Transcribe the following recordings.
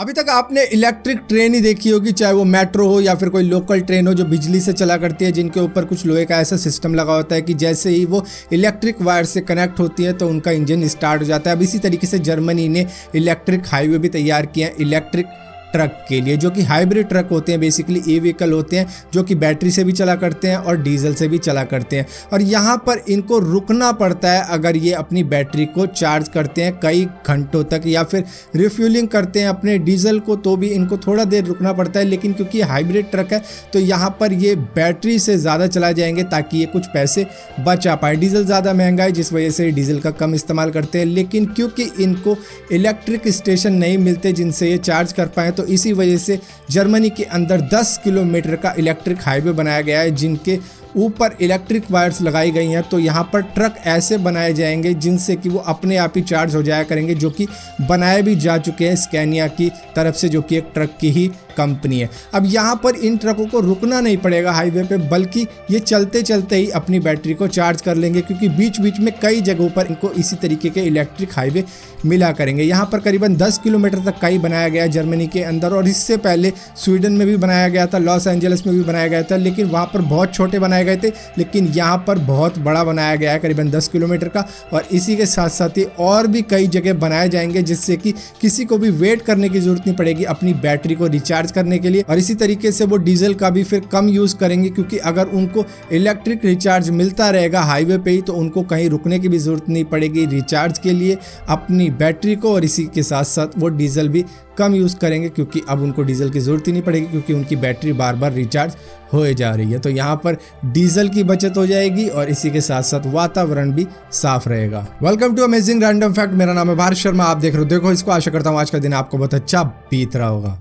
अभी तक आपने इलेक्ट्रिक ट्रेन ही देखी होगी, चाहे वो मेट्रो हो या फिर कोई लोकल ट्रेन हो जो बिजली से चला करती है, जिनके ऊपर कुछ लोहे का ऐसा सिस्टम लगा होता है कि जैसे ही वो इलेक्ट्रिक वायर से कनेक्ट होती है तो उनका इंजन स्टार्ट हो जाता है। अब इसी तरीके से जर्मनी ने इलेक्ट्रिक हाईवे भी तैयार किए हैं इलेक्ट्रिक ट्रक के लिए, जो कि हाइब्रिड ट्रक होते हैं, बेसिकली ई व्हीकल होते हैं जो कि बैटरी से भी चला करते हैं और डीजल से भी चला करते हैं। और यहाँ पर इनको रुकना पड़ता है अगर ये अपनी बैटरी को चार्ज करते हैं कई घंटों तक या फिर रिफ्यूलिंग करते हैं अपने डीजल को, तो भी इनको थोड़ा देर रुकना पड़ता है। लेकिन क्योंकि हाइब्रिड ट्रक है तो यहाँ पर ये बैटरी से ज़्यादा चला जाएंगे ताकि ये कुछ पैसे बचा पाए। डीजल ज़्यादा महंगा है जिस वजह से डीजल का कम इस्तेमाल करते हैं, लेकिन क्योंकि इनको इलेक्ट्रिक स्टेशन नहीं मिलते जिनसे ये चार्ज कर पाएँ, तो इसी वजह से जर्मनी के अंदर 10 किलोमीटर का इलेक्ट्रिक हाईवे बनाया गया है जिनके ऊपर इलेक्ट्रिक वायर्स लगाई गई हैं। तो यहाँ पर ट्रक ऐसे बनाए जाएंगे जिनसे कि वो अपने आप ही चार्ज हो जाया करेंगे, जो कि बनाए भी जा चुके हैं स्कैनिया की तरफ से, जो कि एक ट्रक की ही कंपनी है। अब यहाँ पर इन ट्रकों को रुकना नहीं पड़ेगा हाईवे पे, बल्कि ये चलते चलते ही अपनी बैटरी को चार्ज कर लेंगे, क्योंकि बीच बीच में कई जगहों पर इनको इसी तरीके के इलेक्ट्रिक हाईवे मिला करेंगे। यहाँ पर करीबन 10 किलोमीटर तक का ही बनाया गया है जर्मनी के अंदर, और इससे पहले स्वीडन में भी बनाया गया था, लॉस एंजल्स में भी बनाया गया था, लेकिन वहाँ पर बहुत छोटे बनाए गए थे। लेकिन यहाँ पर बहुत बड़ा बनाया गया है करीबन 10 किलोमीटर का, और इसी के साथ साथ ही और भी कई जगह बनाए जाएंगे जिससे कि किसी को भी वेट करने की जरूरत नहीं पड़ेगी अपनी बैटरी को रिचार्ज करने के लिए। और इसी तरीके से वो डीजल का भी फिर कम यूज करेंगे, क्योंकि अगर उनको इलेक्ट्रिक रिचार्ज मिलता रहेगा हाईवे पे ही तो उनको कहीं रुकने की भी जरूरत नहीं पड़ेगी रिचार्ज के लिए अपनी बैटरी को। और इसी के साथ साथ वो डीजल भी कम यूज करेंगे, क्योंकि अब उनको डीजल की जरूरत ही नहीं पड़ेगी, क्योंकि उनकी बैटरी बार बार रिचार्ज हो जा रही है। तो यहाँ पर डीजल की बचत हो जाएगी और इसी के साथ साथ वातावरण भी साफ रहेगा। Welcome to amazing random fact. मेरा नाम है भारत शर्मा, आप देख रहे हो देखो इसको। आशा करता हूँ आज का दिन आपको बहुत अच्छा बीत रहा होगा।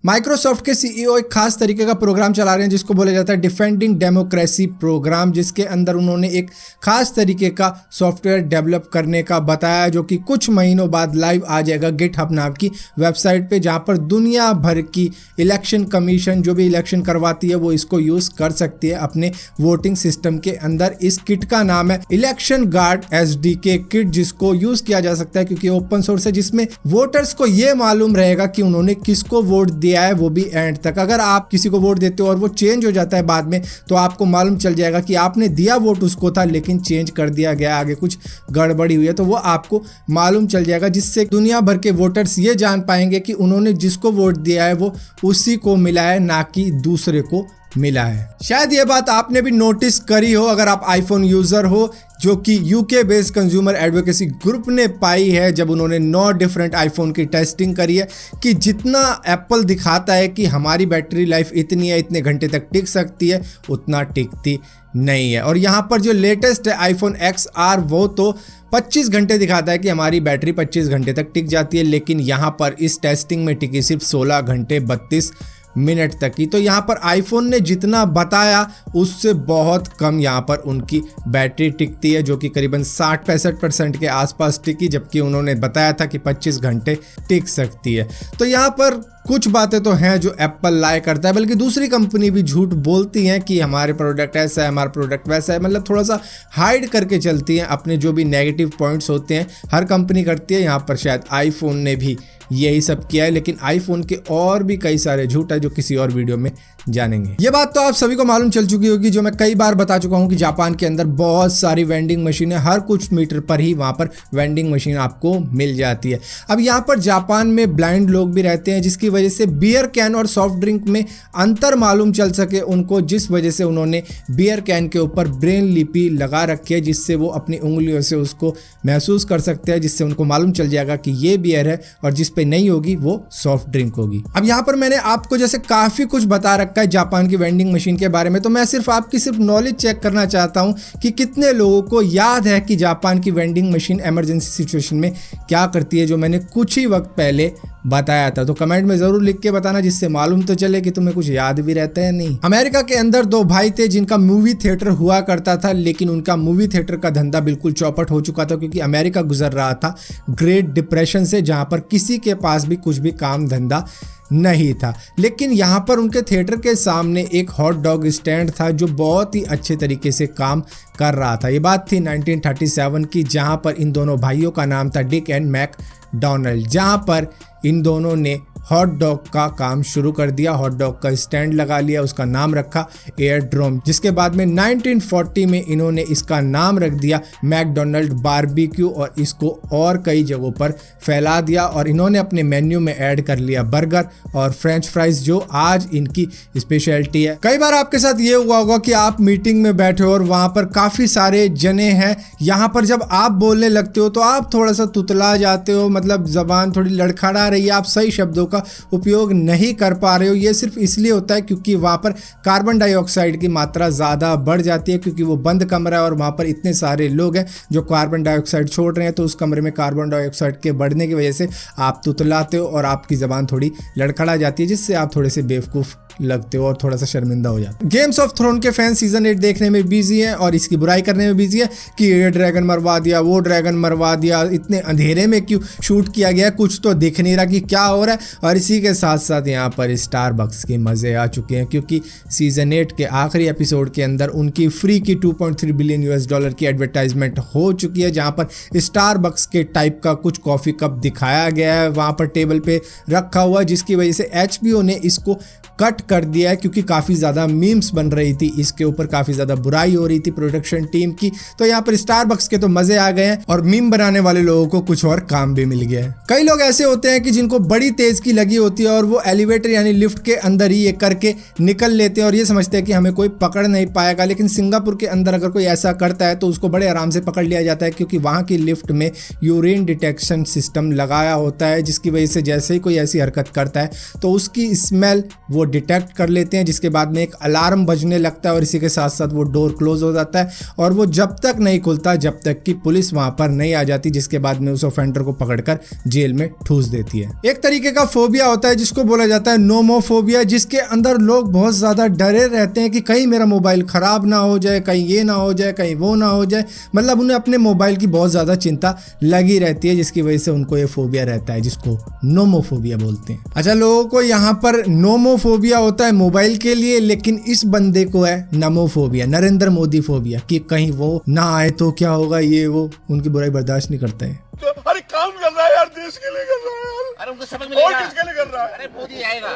माइक्रोसॉफ्ट के सीईओ एक खास तरीके का प्रोग्राम चला रहे हैं जिसको बोला जाता है डिफेंडिंग डेमोक्रेसी प्रोग्राम, जिसके अंदर उन्होंने एक खास तरीके का सॉफ्टवेयर डेवलप करने का बताया, जो कि कुछ महीनों बाद लाइव आ जाएगा गिटहब नाम की वेबसाइट पे, जहां पर दुनिया भर की इलेक्शन कमीशन जो भी इलेक्शन करवाती है वो इसको यूज कर सकती है अपने वोटिंग सिस्टम के अंदर। इस किट का नाम है इलेक्शन गार्ड SDK किट, जिसको यूज किया जा सकता है क्योंकि ओपन सोर्स है, जिसमें वोटर्स को ये मालूम रहेगा कि उन्होंने किसको वोट दिया है, वो भी एंड तक। अगर आप किसी को वोट देते हो और वो चेंज हो जाता है बाद में, तो आपको मालूम चल जाएगा कि आपने दिया वोट उसको था लेकिन चेंज कर दिया गया, आगे कुछ गड़बड़ी हुई है, तो वो आपको मालूम चल जाएगा, जिससे दुनिया भर के वोटर्स ये जान पाएंगे कि उन्होंने जिसको वोट दिया है वो उसी को मिला है, ना कि दूसरे को मिला है। शायद ये बात आपने भी नोटिस करी हो अगर आप आईफोन यूजर हो, जो कि UK based consumer advocacy group ने पाई है जब उन्होंने 9 डिफरेंट आईफोन की टेस्टिंग करी है, कि जितना एप्पल दिखाता है कि हमारी बैटरी लाइफ इतनी है, इतने घंटे तक टिक सकती है, उतना टिकती नहीं है। और यहाँ पर जो लेटेस्ट है आईफोन XR, वो तो 25 घंटे दिखाता है कि हमारी बैटरी 25 घंटे तक टिक जाती है, लेकिन यहाँ पर इस टेस्टिंग में टिकी सिर्फ 16 घंटे 32 मिनट तक की। तो यहाँ पर आईफोन ने जितना बताया उससे बहुत कम यहाँ पर उनकी बैटरी टिकती है, जो कि करीबन 60-65% के आसपास टिकी, जबकि उन्होंने बताया था कि 25 घंटे टिक सकती है। तो यहाँ पर कुछ बातें तो हैं जो एप्पल लाए करता है, बल्कि दूसरी कंपनी भी झूठ बोलती हैं कि हमारे प्रोडक्ट ऐसा है, हमारा प्रोडक्ट वैसा है, मतलब थोड़ा सा हाइड करके चलती हैं अपने जो भी नेगेटिव पॉइंट्स होते हैं, हर कंपनी करती है। यहाँ पर शायद आईफोन ने भी यही सब किया है, लेकिन आईफोन के और भी कई सारे झूठ है जो किसी और वीडियो में जानेंगे। ये बात तो आप सभी को मालूम चल चुकी होगी, जो मैं कई बार बता चुका हूँ कि जापान के अंदर बहुत सारी वेंडिंग मशीन है, हर कुछ मीटर पर ही वहाँ पर वेंडिंग मशीन आपको मिल जाती है। अब यहाँ पर जापान में ब्लाइंड लोग भी रहते हैं, जिसकी वजह से बियर कैन और सॉफ्ट ड्रिंक में अंतर मालूम चल सके उनको, जिस वजह से उन्होंने बियर कैन के ऊपर ब्रेन लिपि लगा रखी है, जिससे वो अपनी उंगलियों से उसको महसूस कर सकते हैं, जिससे उनको मालूम चल जाएगा कि ये बियर है और जिस पे नहीं होगी वो सॉफ्ट ड्रिंक होगी। अब यहाँ पर मैंने आपको जैसे काफी कुछ बता रखा है जापान की वेंडिंग मशीन के बारे में, तो मैं सिर्फ आपकी नॉलेज चेक करना चाहता हूँ कि कितने लोगों को याद है कि जापान की वेंडिंग मशीन इमरजेंसी सिचुएशन में क्या करती है, जो मैंने कुछ ही वक्त पहले बताया था। तो कमेंट में जरूर लिख के बताना, जिससे मालूम तो चले कि तुम्हें कुछ याद भी रहता है नहीं। अमेरिका के अंदर 2 भाई थे जिनका मूवी थिएटर हुआ करता था, लेकिन उनका मूवी थिएटर का धंधा बिल्कुल चौपट हो चुका था, क्योंकि अमेरिका गुजर रहा था ग्रेट डिप्रेशन से, जहां पर किसी के पास भी कुछ भी काम धंधा नहीं था। लेकिन यहाँ पर उनके थिएटर के सामने एक हॉट डॉग स्टैंड था जो बहुत ही अच्छे तरीके से काम कर रहा था। ये बात थी 1937 की, जहाँ पर इन दोनों भाइयों का नाम था डिक एंड मैकडोनाल्ड, जहाँ पर इन दोनों ने हॉट डॉग का काम शुरू कर दिया। हॉट डॉग का स्टैंड लगा लिया, उसका नाम रखा एयरड्रोम, जिसके बाद में 1940 में इन्होंने इसका नाम रख दिया मैकडोनाल्ड बारबेक्यू और इसको और कई जगहों पर फैला दिया। और इन्होंने अपने मेन्यू में ऐड कर लिया बर्गर और फ्रेंच फ्राइज, जो आज इनकी स्पेशलिटी है। कई बार आपके साथ ये हुआ होगा कि आप मीटिंग में बैठे हो और वहां पर काफी सारे जने हैं। यहाँ पर जब आप बोलने लगते हो तो आप थोड़ा सा तुतला जाते हो, मतलब जबान थोड़ी लड़खड़ा रही है, आप सही शब्दों का उपयोग नहीं कर पा रहे हो। ये सिर्फ इसलिए होता है क्योंकि वहां पर कार्बन डाइऑक्साइड की मात्रा ज़्यादा बढ़ जाती है, क्योंकि वो बंद कमरा है और वहां पर इतने सारे लोग हैं जो कार्बन डाइऑक्साइड छोड़ रहे हैं। तो उस कमरे में कार्बन डाइऑक्साइड के बढ़ने की वजह से आप तुतलाते हो और आपकी ज़बान थोड़ी लड़खड़ा जाती है, जिससे आप थोड़े से बेवकूफ़ लगते हो और थोड़ा सा शर्मिंदा हो जाते हो। गेम्स ऑफ थ्रोन के फैन सीजन 8 देखने में बिजी हैं और इसकी बुराई करने में बिजी है कि ये ड्रैगन मरवा दिया, वो ड्रैगन मरवा दिया, इतने अंधेरे में क्यों शूट किया गया है, कुछ तो दिख नहीं रहा कि क्या हो रहा है। और इसी के साथ साथ यहाँ पर स्टारबक्स के मज़े आ चुके हैं, क्योंकि सीजन 8 के आखिरी एपिसोड के अंदर उनकी फ्री की $2.3 बिलियन की एडवर्टाइजमेंट हो चुकी है, जहाँ पर स्टारबक्स के टाइप का कुछ कॉफ़ी कप दिखाया गया है वहाँ पर टेबल पे रखा हुआ, जिसकी वजह से HBO ने इसको कट कर दिया है, क्योंकि काफ़ी ज़्यादा मीम्स बन रही थी, इसके ऊपर काफ़ी ज़्यादा बुराई हो रही थी प्रोडक्शन टीम की। तो यहाँ पर स्टारबक्स के तो मज़े आ गए हैं और मीम बनाने वाले लोगों को कुछ और काम भी मिल गया है। कई लोग ऐसे होते हैं कि जिनको बड़ी तेज़ की लगी होती है और वो एलिवेटर यानी लिफ्ट के अंदर ही ये करके निकल लेते हैं और ये समझते हैं कि हमें कोई पकड़ नहीं पाएगा। लेकिन सिंगापुर के अंदर अगर कोई ऐसा करता है तो उसको बड़े आराम से पकड़ लिया जाता है, क्योंकि वहाँ की लिफ्ट में यूरिन डिटेक्शन सिस्टम लगाया होता है, जिसकी वजह से जैसे ही कोई ऐसी हरकत करता है तो उसकी स्मेल वो डिटेक्ट कर लेते हैं, जिसके बाद में एक अलार्म बजने लगता है और इसी के साथ साथ वो डोर क्लोज हो जाता है और वो जब तक नहीं खुलता जब तक कि पुलिस वहां पर नहीं आ जाती, जिसके बाद में उस ऑफेंडर को पकड़कर जेल में ठूस देती है। एक तरीके का फोबिया होता है जिसको बोला जाता है नोमोफोबिया, जिसके अंदर लोग बहुत ज्यादा डरे रहते हैं कि कहीं मेरा मोबाइल खराब ना हो जाए, कहीं ये ना हो जाए, कहीं वो ना हो जाए। मतलब उन्हें अपने मोबाइल की बहुत ज्यादा चिंता लगी रहती है, जिसकी वजह से उनको ये फोबिया रहता है, जिसको नोमोफोबिया बोलते हैं। अच्छा, लोगों को यहाँ पर नोमोफोबिया होता है मोबाइल के लिए, लेकिन इस बंदे को है नमोफोबिया, नरेंद्र मोदी फोबिया, कि कहीं वो ना आए तो क्या होगा, ये वो उनकी बुराई बर्दाश्त नहीं करते हैं। तो अरे काम कर रहा है यार, देश के लिए कर रहा है यार, अरे उनको समझ मिलेगा, और किसके लिए कर रहा है, अरे मोदी आएगा।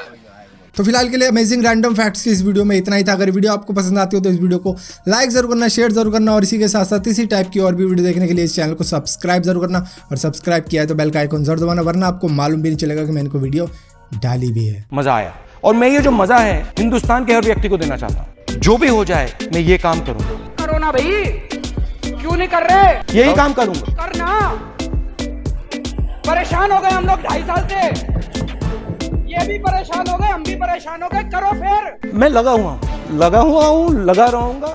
तो फिलहाल के लिए अमेजिंग रैंडम फैक्ट्स की इस वीडियो में इतना ही था। अगर वीडियो आपको पसंद आती हो तो इस वीडियो को लाइक जरूर करना, शेयर जरूर करना और इसी के साथ साथ इसी टाइप की और भी वीडियो देखने के लिए इस चैनल को सब्सक्राइब जरूर करना, और सब्सक्राइब किया है तो बेल का आइकन जरूर दबाना, वरना आपको मालूम भी नहीं चलेगा कि मैंने कोई वीडियो डाली भी है। मजा आया, और मैं ये जो मजा है हिंदुस्तान के हर व्यक्ति को देना चाहता हूँ। जो भी हो जाए मैं ये काम करूंगा। करो ना भाई, क्यों नहीं कर रहे? यही काम करूंगा। करना, परेशान हो गए हम लोग 2.5 साल से, ये भी परेशान हो गए, हम भी परेशान हो गए, करो फिर। मैं लगा हुआ हूँ, लगा रहूंगा।